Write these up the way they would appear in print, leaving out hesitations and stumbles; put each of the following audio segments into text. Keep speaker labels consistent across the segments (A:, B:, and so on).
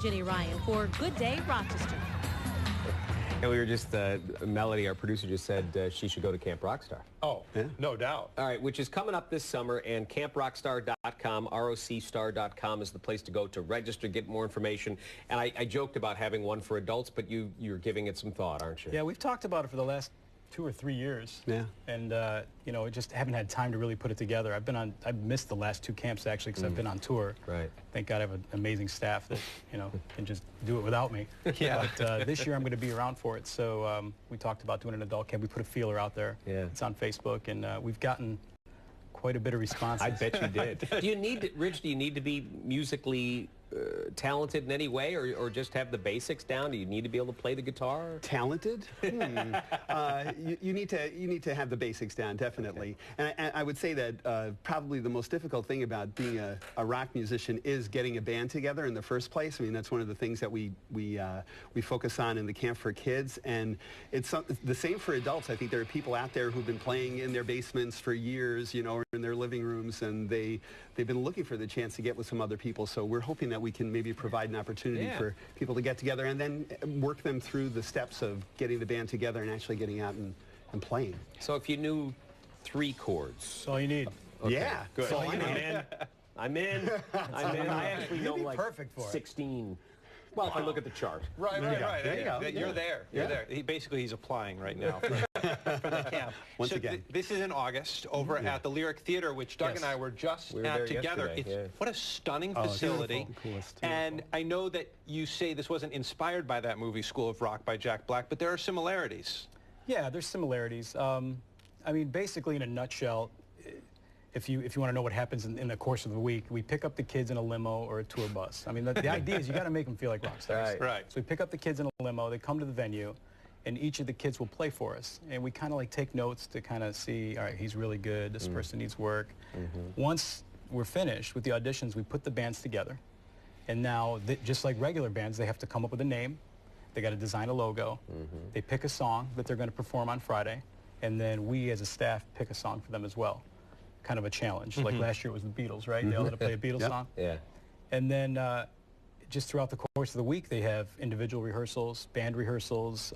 A: Jenny Ryan for Good Day Rochester.
B: And we were just, Melody, our producer, just said she should go to Camp Roc Star.
C: Oh, yeah. No doubt.
B: All right, which is coming up this summer, and camprockstar.com, rocstar.com is the place to go to register, get more information. And I joked about having one for adults, but you're giving it some thought, aren't you?
D: Yeah, we've talked about it for the last 2 or 3 years.
C: Yeah.
D: And, you know, just haven't had time to really put it together. I've missed the last 2 camps, actually, because I've been on tour.
B: Right.
D: Thank God I have an amazing staff that, you know, can just do it without me.
C: Yeah.
D: But this year I'm going to be around for it. So we talked about doing an adult camp. We put a feeler out there.
B: Yeah.
D: It's on Facebook, and we've gotten quite a bit of response.
B: I bet you did. Do you need, Rich, do you need to be musically talented in any way, or just have the basics down? Do you need to be able to play the guitar?
C: Talented? You need to have the basics down, definitely. Okay. And I would say that probably the most difficult thing about being a rock musician is getting a band together in the first place. I mean, that's one of the things that we focus on in the Camp for Kids, and it's the same for adults. I think there are people out there who've been playing in their basements for years, you know, or in their living rooms, and they've been looking for the chance to get with some other people. So we're hoping that we can maybe provide an opportunity for people to get together and then work them through the steps of getting the band together and actually getting out and playing.
B: So if you knew 3 chords.
D: That's all you need.
B: Okay.
C: Yeah.
B: Good.
C: So
B: I'm in. I'm in. I actually know like
D: perfect for
B: 16. Well, if I look at the chart.
C: Right. There you go.
E: You're there. You're there. He's applying right now for the camp.
C: Once again.
E: This is in August over at the Lyric Theater, which Doug and I were just at together. What a stunning facility. And I know that you say this wasn't inspired by that movie, School of Rock by Jack Black, but there are similarities.
D: Yeah, there's similarities. I mean, basically, in a nutshell, if you want to know what happens in the course of the week, we pick up the kids in a limo or a tour bus. I mean, the idea is you got to make them feel like rock stars.
E: Right.
D: So we pick up the kids in a limo, they come to the venue, and each of the kids will play for us. And we kind of like take notes to kind of see, all right, he's really good, this person needs work. Once we're finished with the auditions, we put the bands together. And now, just like regular bands, they have to come up with a name. They got to design a logo. They pick a song that they're going to perform on Friday. And then we, as a staff, pick a song for them as well. Kind of a challenge. Like last year it was the Beatles, right? They all had to play a Beatles song.
B: Yeah.
D: And then just throughout the course of the week, they have individual rehearsals, band rehearsals,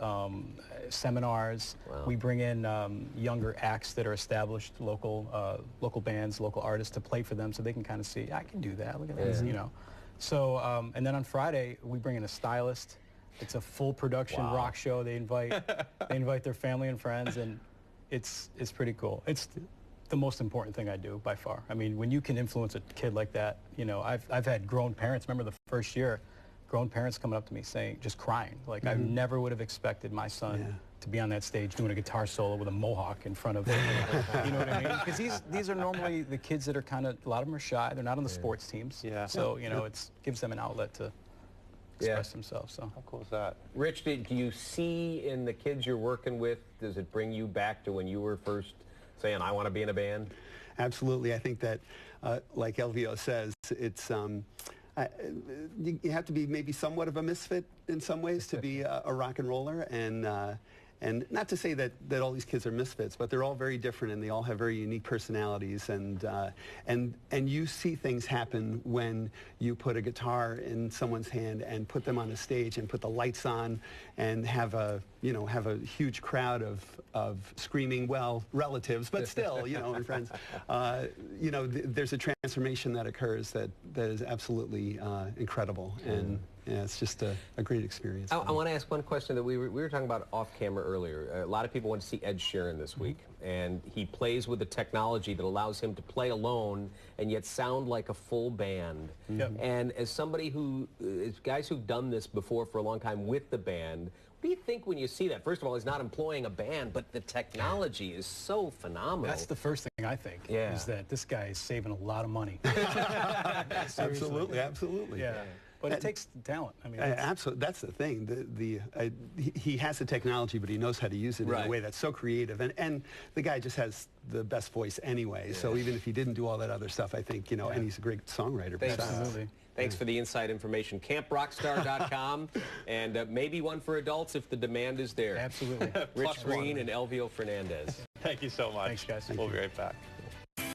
D: seminars.
B: Wow.
D: We bring in younger acts that are established, local bands, local artists to play for them, so they can kind of see, I can do that. Look at this, you know. So, and then on Friday we bring in a stylist. It's a full production rock show. They invite their family and friends, and it's pretty cool. It's the most important thing I do by far. I mean, when you can influence a kid like that, you know, I've had grown parents. Remember the first year, grown parents coming up to me saying, just crying, like I never would have expected my son to be on that stage doing a guitar solo with a mohawk in front of him. You know what I mean? Because these are normally the kids that are kind of, a lot of them are shy. They're not on the sports teams.
E: Yeah.
D: So you know, it gives them an outlet to express themselves. So
E: how cool is that?
B: Rich, do you see in the kids you're working with, does it bring you back to when you were first saying, I want to be in a band?
C: Absolutely. I think that, like Elvio says, it's you have to be maybe somewhat of a misfit in some ways to be a rock and roller, and not to say that all these kids are misfits, but they're all very different, and they all have very unique personalities, and you see things happen when you put a guitar in someone's hand and put them on a stage and put the lights on and have a huge crowd of screaming, well, relatives, but still, you know, and friends. You know, there's a transformation that occurs that is absolutely incredible, and yeah, it's just a great experience.
B: I want to ask one question that we were talking about off camera earlier. A lot of people went to see Ed Sheeran this week, and he plays with the technology that allows him to play alone and yet sound like a full band. And as somebody guys who've done this before for a long time with the band, what do you think when you see that? First of all, he's not employing a band, but the technology is so phenomenal.
D: that's the first thing I think, is that this guy is saving a lot of money.
C: Absolutely.
D: Yeah. But it takes talent. I mean,
C: absolutely. That's the thing. He has the technology, but he knows how to use it in a way that's so creative. And the guy just has the best voice anyway. So even if he didn't do all that other stuff, I think, you know, and he's a great songwriter.
D: Absolutely.
B: Thanks for the inside information. camprockstar.com, and maybe one for adults if the demand is there.
D: Absolutely.
B: Rich Greene and Elvio Fernandes.
E: Thank you so much.
D: Thanks, guys.
E: We'll be right back.